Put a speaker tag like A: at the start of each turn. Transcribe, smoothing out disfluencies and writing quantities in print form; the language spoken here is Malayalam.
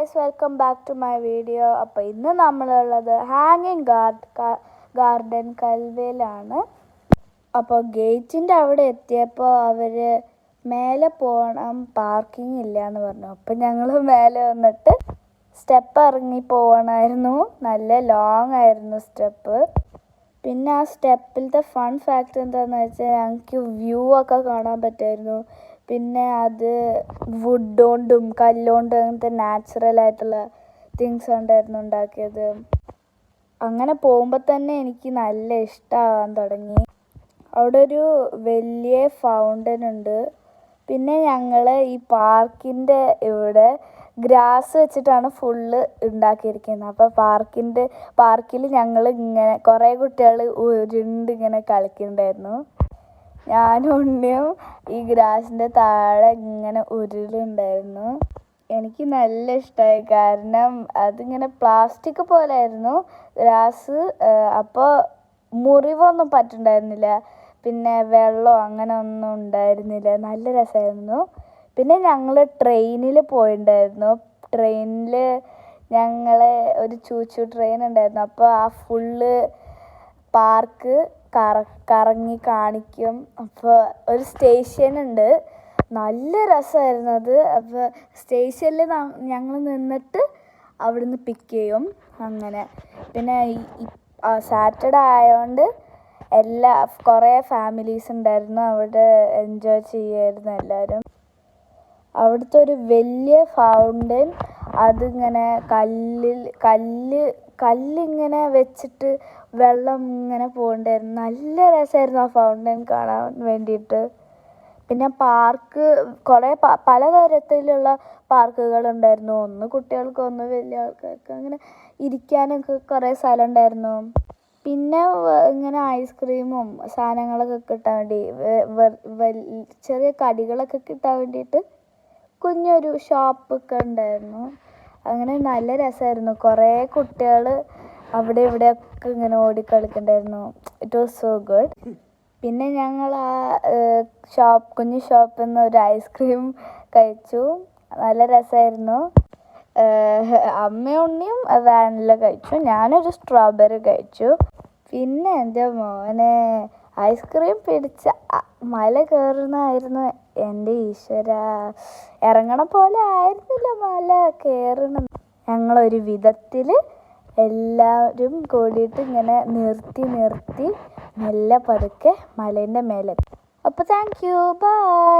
A: Guys, welcome back to my video. അപ്പോൾ ഇന്ന് നമ്മളുള്ളത് ഹാങ്ങിങ് ഗാർഡൻ കൽവയിലാണ്. അപ്പോൾ ഗേറ്റിൻ്റെ അവിടെ എത്തിയപ്പോൾ അവർ മേലെ പോകണം, പാർക്കിംഗ് ഇല്ല എന്ന് പറഞ്ഞു. അപ്പോൾ ഞങ്ങൾ മേലെ വന്നിട്ട് സ്റ്റെപ്പ് ഇറങ്ങി പോകണമായിരുന്നു. നല്ല ലോങ് ആയിരുന്നു സ്റ്റെപ്പ്. പിന്നെ ആ സ്റ്റെപ്പിലത്തെ ഫൺ ഫാക്ട് എന്താണെന്ന് വെച്ചാൽ ഞങ്ങൾക്ക് വ്യൂ ഒക്കെ കാണാൻ പറ്റുമായിരുന്നു. പിന്നെ അത് വുഡ് കൊണ്ടും കല്ലുകൊണ്ടും അങ്ങനത്തെ നാച്ചുറലായിട്ടുള്ള തിങ്സ് കൊണ്ടായിരുന്നു ഉണ്ടാക്കിയത്. അങ്ങനെ പോകുമ്പോൾ തന്നെ എനിക്ക് നല്ല ഇഷ്ടമാവാൻ തുടങ്ങി. അവിടെ ഒരു വലിയ ഫൗണ്ടൻ ഉണ്ട്. പിന്നെ ഞങ്ങൾ ഈ പാർക്കിൻ്റെ ഇവിടെ ഗ്രാസ് വെച്ചിട്ടാണ് ഫുള്ള് ഉണ്ടാക്കിയിരിക്കുന്നത്. അപ്പോൾ പാർക്കിൽ ഞങ്ങൾ ഇങ്ങനെ കുറേ കുട്ടികൾ ഇങ്ങനെ കളിക്കുന്നുണ്ടായിരുന്നു. ഞാനും ഉണ്ണിയും ഈ ഗ്രാസിൻ്റെ താഴെ ഇങ്ങനെ ഉരുളുണ്ടായിരുന്നു. എനിക്ക് നല്ല ഇഷ്ടമായി, കാരണം അതിങ്ങനെ പ്ലാസ്റ്റിക് പോലെ ആയിരുന്നു ഗ്രാസ്. അപ്പോൾ മുറിവൊന്നും പറ്റുന്നുണ്ടായിരുന്നില്ല, പിന്നെ വെള്ളമോ അങ്ങനെ ഒന്നും ഉണ്ടായിരുന്നില്ല. നല്ല രസമായിരുന്നു. പിന്നെ ഞങ്ങൾ ട്രെയിനിൽ പോയിട്ടുണ്ടായിരുന്നു. ട്രെയിനിൽ ഞങ്ങൾ ഒരു ചൂച്ചു ട്രെയിൻ ഉണ്ടായിരുന്നു. അപ്പോൾ ആ ഫുള്ള് പാർക്ക് കറങ്ങി കാണിക്കും. അപ്പോൾ ഒരു സ്റ്റേഷനുണ്ട്, നല്ല രസമായിരുന്നു അത്. അപ്പോൾ സ്റ്റേഷനിൽ ഞങ്ങൾ നിന്നിട്ട് അവിടുന്ന് പിക്ക് ചെയ്യും അങ്ങനെ. പിന്നെ സാറ്റർഡേ ആയതുകൊണ്ട് കുറേ ഫാമിലീസ് ഉണ്ടായിരുന്നു അവിടെ, എൻജോയ് ചെയ്യുമായിരുന്നു എല്ലാവരും. അവിടുത്തെ ഒരു വലിയ ഫൗണ്ടൻ, അതിങ്ങനെ കല്ലിങ്ങനെ വെച്ചിട്ട് വെള്ളം ഇങ്ങനെ പോകണ്ടായിരുന്നു. നല്ല രസമായിരുന്നു ആ ഫൗണ്ടൻ കാണാൻ വേണ്ടിയിട്ട്. പിന്നെ പാർക്ക് കുറേ പലതരത്തിലുള്ള പാർക്കുകളുണ്ടായിരുന്നു. ഒന്ന് കുട്ടികൾക്ക്, ഒന്ന് വലിയ ആൾക്കാർക്ക്, അങ്ങനെ ഇരിക്കാനൊക്കെ കുറേ സ്ഥലം ഉണ്ടായിരുന്നു. പിന്നെ ഇങ്ങനെ ഐസ്ക്രീമും സാധനങ്ങളൊക്കെ കിട്ടാൻ വേണ്ടി, ചെറിയ കടികളൊക്കെ കിട്ടാൻ വേണ്ടിയിട്ട് കുഞ്ഞൊരു ഷോപ്പൊക്കെ ഉണ്ടായിരുന്നു. അങ്ങനെ നല്ല രസമായിരുന്നു. കുറേ കുട്ടികൾ അവിടെ ഇവിടെയൊക്കെ ഇങ്ങനെ ഓടിക്കളിക്കുന്നുണ്ടായിരുന്നു. It was so good. പിന്നെ ഞങ്ങൾ ആ കുഞ്ഞു ഷോപ്പിൽ നിന്ന് ഒരു ഐസ്ക്രീം കഴിച്ചു. നല്ല രസമായിരുന്നു. അമ്മയും ഉണ്ണിയും വാനില കഴിച്ചു, ഞാനൊരു സ്ട്രോബെറി കഴിച്ചു. പിന്നെ എൻ്റെ മോനെ ഐസ്ക്രീം പിടിച്ച മല കയറുന്നതായിരുന്നു. എൻ്റെ ഈശ്വര, ഇറങ്ങണ പോലെ ആയിരുന്നില്ല മല കയറണം. ഞങ്ങളൊരു വിധത്തിൽ എല്ലാവരും കൂടിയിട്ട് ഇങ്ങനെ നിർത്തി മെല്ലെ പതുക്കെ മലേൻ്റെ മേലെ. അപ്പോൾ താങ്ക് യു, ബൈ.